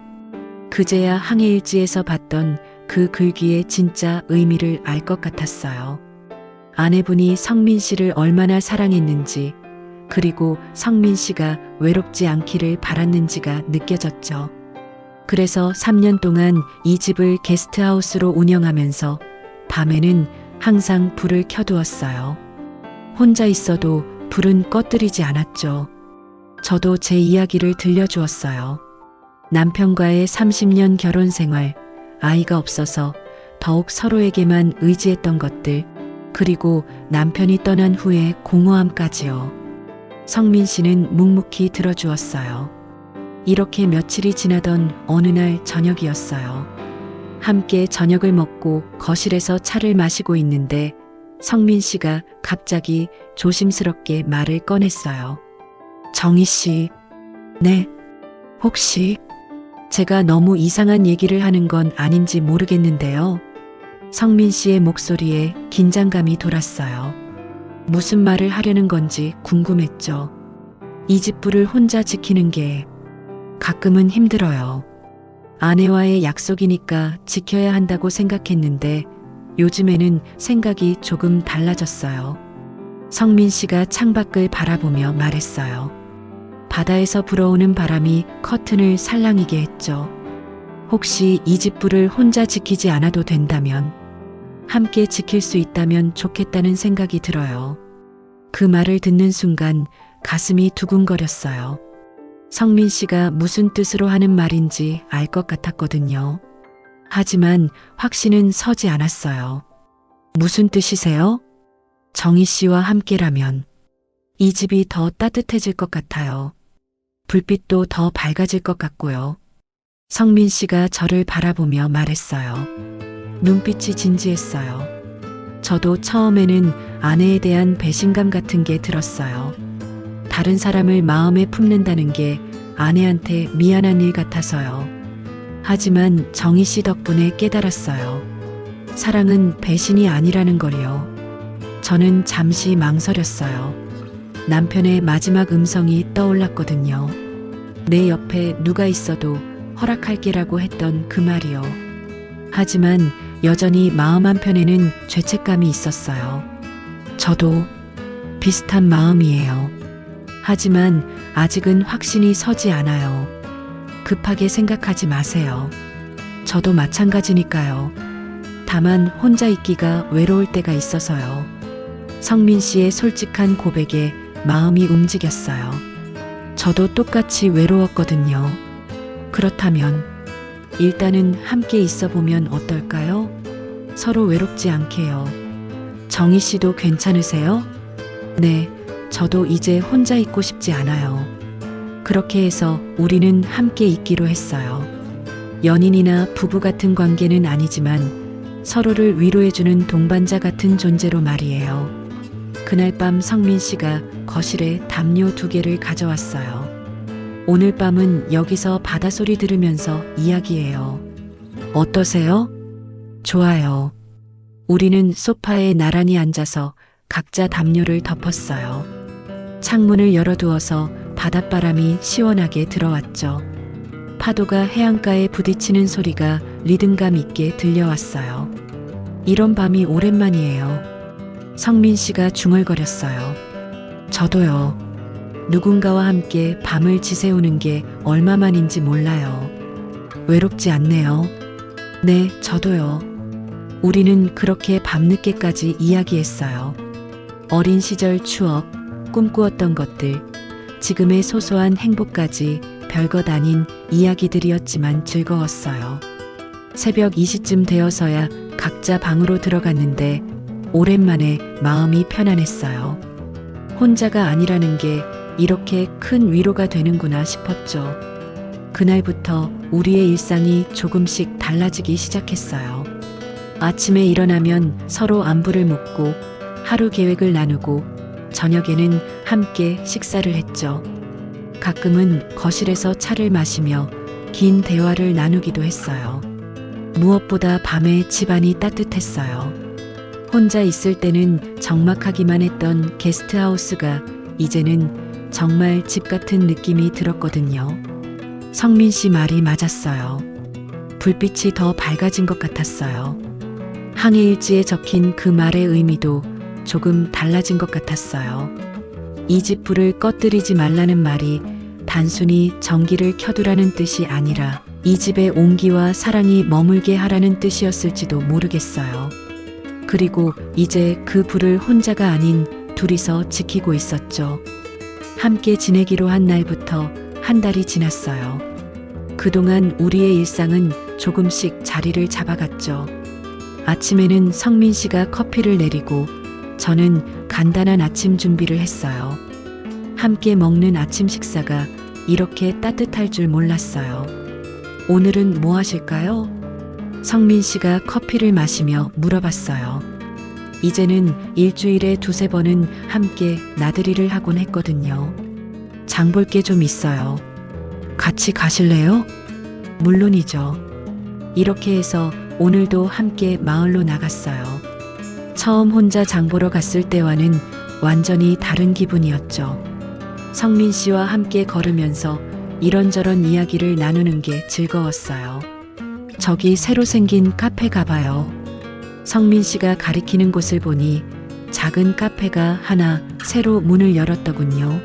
그제야 항해일지에서 봤던 그 글귀의 진짜 의미를 알 것 같았어요. 아내분이 성민 씨를 얼마나 사랑했는지, 그리고 성민 씨가 외롭지 않기를 바랐는지가 느껴졌죠. 그래서 3년 동안 이 집을 게스트하우스로 운영하면서 밤에는 항상 불을 켜두었어요. 혼자 있어도 불은 꺼뜨리지 않았죠. 저도 제 이야기를 들려주었어요. 남편과의 30년 결혼 생활, 아이가 없어서 더욱 서로에게만 의지했던 것들, 그리고 남편이 떠난 후의 공허함까지요. 성민 씨는 묵묵히 들어주었어요. 이렇게 며칠이 지나던 어느 날 저녁이었어요. 함께 저녁을 먹고 거실에서 차를 마시고 있는데 성민 씨가 갑자기 조심스럽게 말을 꺼냈어요. 정희 씨, 네, 혹시 제가 너무 이상한 얘기를 하는 건 아닌지 모르겠는데요. 성민 씨의 목소리에 긴장감이 돌았어요. 무슨 말을 하려는 건지 궁금했죠. 이 집 불을 혼자 지키는 게 가끔은 힘들어요. 아내와의 약속이니까 지켜야 한다고 생각했는데 요즘에는 생각이 조금 달라졌어요. 성민 씨가 창밖을 바라보며 말했어요. 바다에서 불어오는 바람이 커튼을 살랑이게 했죠. 혹시 이 집 불을 혼자 지키지 않아도 된다면, 함께 지킬 수 있다면 좋겠다는 생각이 들어요. 그 말을 듣는 순간 가슴이 두근거렸어요. 성민 씨가 무슨 뜻으로 하는 말인지 알 것 같았거든요. 하지만 확신은 서지 않았어요. 무슨 뜻이세요? 정희 씨와 함께라면 이 집이 더 따뜻해질 것 같아요. 불빛도 더 밝아질 것 같고요. 성민 씨가 저를 바라보며 말했어요. 눈빛이 진지했어요. 저도 처음에는 아내에 대한 배신감 같은 게 들었어요. 다른 사람을 마음에 품는다는 게 아내한테 미안한 일 같아서요. 하지만 정희 씨 덕분에 깨달았어요. 사랑은 배신이 아니라는 걸요. 저는 잠시 망설였어요. 남편의 마지막 음성이 떠올랐거든요. 내 옆에 누가 있어도 허락할게라고 했던 그 말이요. 하지만 여전히 마음 한편에는 죄책감이 있었어요. 저도 비슷한 마음이에요. 하지만 아직은 확신이 서지 않아요. 급하게 생각하지 마세요. 저도 마찬가지니까요. 다만 혼자 있기가 외로울 때가 있어서요. 성민 씨의 솔직한 고백에 마음이 움직였어요. 저도 똑같이 외로웠거든요. 그렇다면 일단은 함께 있어 보면 어떨까요? 서로 외롭지 않게요. 정희 씨도 괜찮으세요? 네, 저도 이제 혼자 있고 싶지 않아요. 그렇게 해서 우리는 함께 있기로 했어요. 연인이나 부부 같은 관계는 아니지만 서로를 위로해주는 동반자 같은 존재로 말이에요. 그날 밤 성민 씨가 거실에 담요 2개를 가져왔어요. 오늘 밤은 여기서 바다소리 들으면서 이야기해요. 어떠세요? 좋아요. 우리는 소파에 나란히 앉아서 각자 담요를 덮었어요. 창문을 열어두어서 바닷바람이 시원하게 들어왔죠. 파도가 해안가에 부딪히는 소리가 리듬감 있게 들려왔어요. 이런 밤이 오랜만이에요. 성민 씨가 중얼거렸어요. 저도요. 누군가와 함께 밤을 지새우는 게 얼마만인지 몰라요. 외롭지 않네요. 네, 저도요. 우리는 그렇게 밤늦게까지 이야기했어요. 어린 시절 추억, 꿈꾸었던 것들, 지금의 소소한 행복까지 별것 아닌 이야기들이었지만 즐거웠어요. 새벽 2시쯤 되어서야 각자 방으로 들어갔는데 오랜만에 마음이 편안했어요. 혼자가 아니라는 게 이렇게 큰 위로가 되는구나 싶었죠. 그날부터 우리의 일상이 조금씩 달라지기 시작했어요. 아침에 일어나면 서로 안부를 묻고 하루 계획을 나누고 저녁에는 함께 식사를 했죠. 가끔은 거실에서 차를 마시며 긴 대화를 나누기도 했어요. 무엇보다 밤에 집안이 따뜻했어요. 혼자 있을 때는 적막하기만 했던 게스트하우스가 이제는 정말 집 같은 느낌이 들었거든요. 성민 씨 말이 맞았어요. 불빛이 더 밝아진 것 같았어요. 항해일지에 적힌 그 말의 의미도 조금 달라진 것 같았어요. 이 집 불을 꺼뜨리지 말라는 말이 단순히 전기를 켜두라는 뜻이 아니라 이 집의 온기와 사랑이 머물게 하라는 뜻이었을지도 모르겠어요. 그리고 이제 그 불을 혼자가 아닌 둘이서 지키고 있었죠. 함께 지내기로 한 날부터 한 달이 지났어요. 그동안 우리의 일상은 조금씩 자리를 잡아갔죠. 아침에는 성민 씨가 커피를 내리고 저는 간단한 아침 준비를 했어요. 함께 먹는 아침 식사가 이렇게 따뜻할 줄 몰랐어요. 오늘은 뭐 하실까요? 성민 씨가 커피를 마시며 물어봤어요. 이제는 일주일에 2-3번은 함께 나들이를 하곤 했거든요. 장 볼 게 좀 있어요. 같이 가실래요? 물론이죠. 이렇게 해서 오늘도 함께 마을로 나갔어요. 처음 혼자 장 보러 갔을 때와는 완전히 다른 기분이었죠. 성민 씨와 함께 걸으면서 이런저런 이야기를 나누는 게 즐거웠어요. 저기 새로 생긴 카페 가봐요. 성민 씨가 가리키는 곳을 보니 작은 카페가 하나 새로 문을 열었더군요.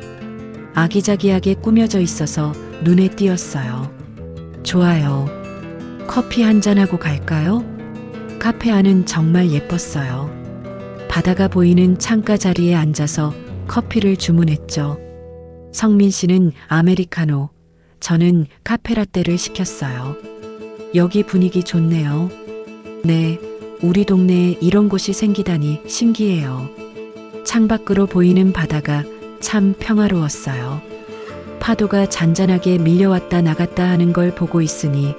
아기자기하게 꾸며져 있어서 눈에 띄었어요. 좋아요. 커피 한잔하고 갈까요? 카페 안은 정말 예뻤어요. 바다가 보이는 창가 자리에 앉아서 커피를 주문했죠. 성민 씨는 아메리카노, 저는 카페라떼를 시켰어요. 여기 분위기 좋네요. 네, 우리 동네에 이런 곳이 생기다니 신기해요. 창밖으로 보이는 바다가 참 평화로웠어요. 파도가 잔잔하게 밀려왔다 나갔다 하는 걸 보고 있으니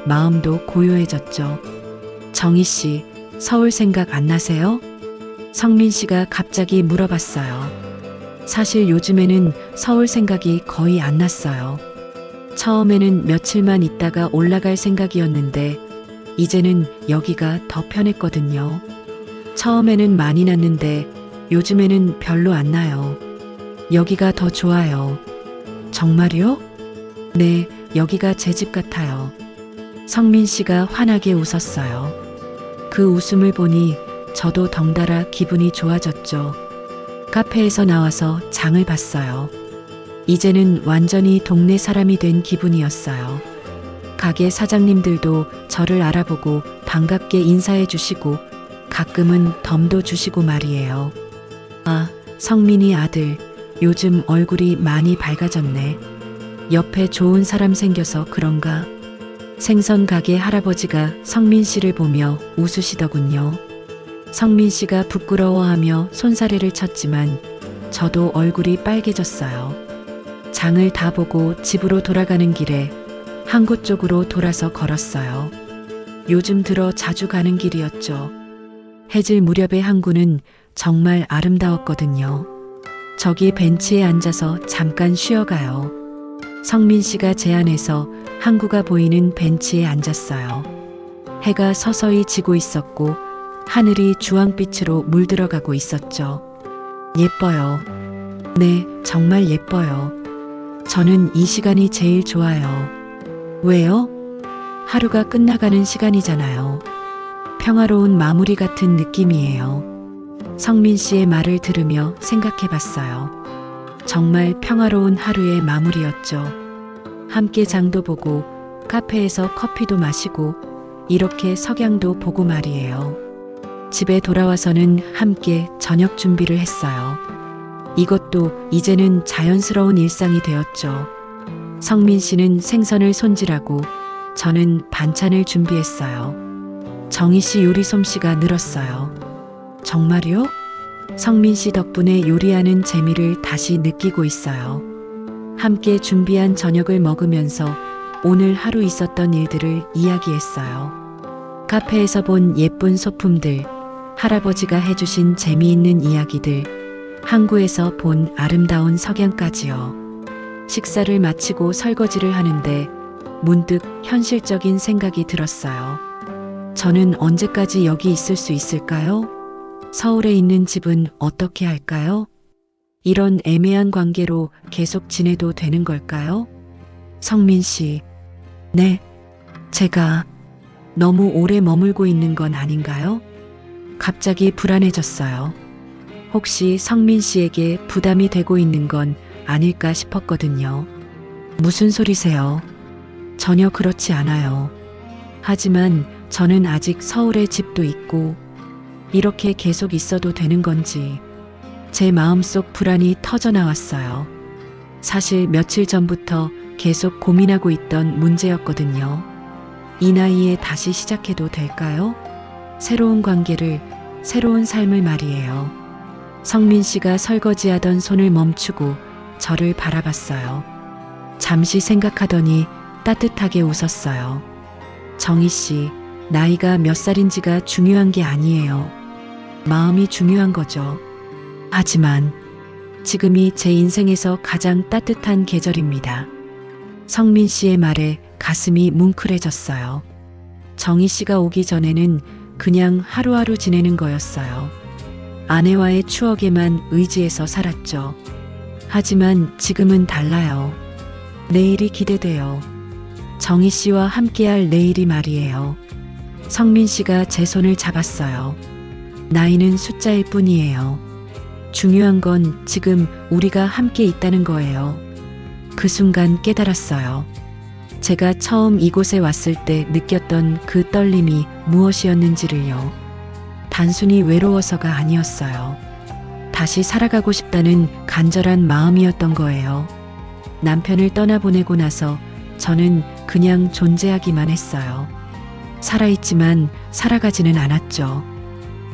마음도 고요해졌죠. 정희 씨, 서울 생각 안 나세요? 성민 씨가 갑자기 물어봤어요. 사실 요즘에는 서울 생각이 거의 안 났어요. 처음에는 며칠만 있다가 올라갈 생각이었는데 이제는 여기가 더 편했거든요. 처음에는 많이 났는데 요즘에는 별로 안 나요. 여기가 더 좋아요. 정말요? 네, 여기가 제 집 같아요. 성민 씨가 환하게 웃었어요. 그 웃음을 보니 저도 덩달아 기분이 좋아졌죠. 카페에서 나와서 장을 봤어요. 이제는 완전히 동네 사람이 된 기분이었어요. 가게 사장님들도 저를 알아보고 반갑게 인사해 주시고 가끔은 덤도 주시고 말이에요. 아, 성민이 아들, 요즘 얼굴이 많이 밝아졌네. 옆에 좋은 사람 생겨서 그런가? 생선 가게 할아버지가 성민 씨를 보며 웃으시더군요. 성민 씨가 부끄러워하며 손사래를 쳤지만 저도 얼굴이 빨개졌어요. 장을 다 보고 집으로 돌아가는 길에 항구 쪽으로 돌아서 걸었어요. 요즘 들어 자주 가는 길이었죠. 해질 무렵의 항구는 정말 아름다웠거든요. 저기 벤치에 앉아서 잠깐 쉬어가요. 성민 씨가 제 안에서 항구가 보이는 벤치에 앉았어요. 해가 서서히 지고 있었고 하늘이 주황빛으로 물들어가고 있었죠. 예뻐요. 네, 정말 예뻐요. 저는 이 시간이 제일 좋아요. 왜요? 하루가 끝나가는 시간이잖아요. 평화로운 마무리 같은 느낌이에요. 성민 씨의 말을 들으며 생각해 봤어요. 정말 평화로운 하루의 마무리였죠. 함께 장도 보고 카페에서 커피도 마시고 이렇게 석양도 보고 말이에요. 집에 돌아와서는 함께 저녁 준비를 했어요. 이것도 이제는 자연스러운 일상이 되었죠. 성민 씨는 생선을 손질하고 저는 반찬을 준비했어요. 정희 씨 요리 솜씨가 늘었어요. 정말요? 성민 씨 덕분에 요리하는 재미를 다시 느끼고 있어요. 함께 준비한 저녁을 먹으면서 오늘 하루 있었던 일들을 이야기했어요. 카페에서 본 예쁜 소품들, 할아버지가 해주신 재미있는 이야기들, 항구에서 본 아름다운 석양까지요. 식사를 마치고 설거지를 하는데 문득 현실적인 생각이 들었어요. 저는 언제까지 여기 있을 수 있을까요? 서울에 있는 집은 어떻게 할까요? 이런 애매한 관계로 계속 지내도 되는 걸까요? 성민 씨, 네, 제가 너무 오래 머물고 있는 건 아닌가요? 갑자기 불안해졌어요. 혹시 성민 씨에게 부담이 되고 있는 건 아닐까 싶었거든요. 무슨 소리세요? 전혀 그렇지 않아요. 하지만 저는 아직 서울에 집도 있고 이렇게 계속 있어도 되는 건지 제 마음속 불안이 터져 나왔어요. 사실 며칠 전부터 계속 고민하고 있던 문제였거든요. 이 나이에 다시 시작해도 될까요? 새로운 관계를, 새로운 삶을 말이에요. 성민 씨가 설거지하던 손을 멈추고 저를 바라봤어요. 잠시 생각하더니 따뜻하게 웃었어요. 정희 씨, 나이가 몇 살인지가 중요한 게 아니에요. 마음이 중요한 거죠. 하지만 지금이 제 인생에서 가장 따뜻한 계절입니다. 성민 씨의 말에 가슴이 뭉클해졌어요. 정희 씨가 오기 전에는 그냥 하루하루 지내는 거였어요. 아내와의 추억에만 의지해서 살았죠. 하지만 지금은 달라요. 내일이 기대돼요. 정희 씨와 함께할 내일이 말이에요. 성민 씨가 제 손을 잡았어요. 나이는 숫자일 뿐이에요. 중요한 건 지금 우리가 함께 있다는 거예요. 그 순간 깨달았어요. 제가 처음 이곳에 왔을 때 느꼈던 그 떨림이 무엇이었는지를요. 단순히 외로워서가 아니었어요. 다시 살아가고 싶다는 간절한 마음이었던 거예요. 남편을 떠나보내고 나서 저는 그냥 존재하기만 했어요. 살아있지만 살아가지는 않았죠.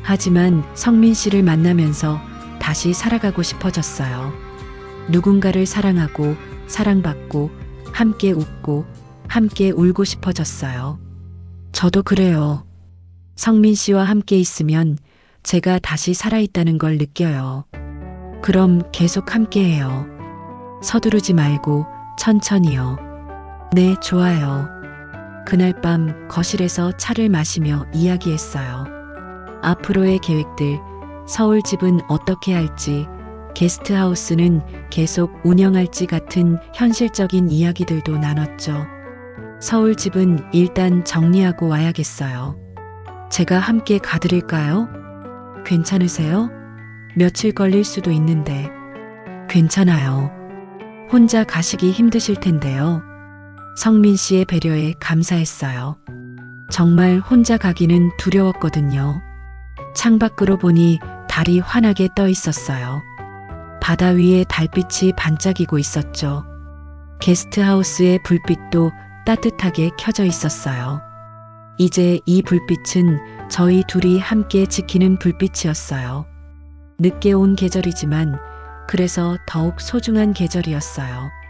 하지만 성민 씨를 만나면서 다시 살아가고 싶어졌어요. 누군가를 사랑하고 사랑받고 함께 웃고 함께 울고 싶어졌어요. 저도 그래요. 성민 씨와 함께 있으면 제가 다시 살아있다는 걸 느껴요. 그럼 계속 함께해요. 서두르지 말고 천천히요. 네, 좋아요. 그날 밤 거실에서 차를 마시며 이야기했어요. 앞으로의 계획들, 서울 집은 어떻게 할지, 게스트하우스는 계속 운영할지 같은 현실적인 이야기들도 나눴죠. 서울 집은 일단 정리하고 와야겠어요. 제가 함께 가드릴까요? 괜찮으세요? 며칠 걸릴 수도 있는데. 괜찮아요. 혼자 가시기 힘드실 텐데요. 성민 씨의 배려에 감사했어요. 정말 혼자 가기는 두려웠거든요. 창밖으로 보니 달이 환하게 떠 있었어요. 바다 위에 달빛이 반짝이고 있었죠. 게스트하우스의 불빛도 따뜻하게 켜져 있었어요. 이제 이 불빛은 저희 둘이 함께 지키는 불빛이었어요. 늦게 온 계절이지만 그래서 더욱 소중한 계절이었어요.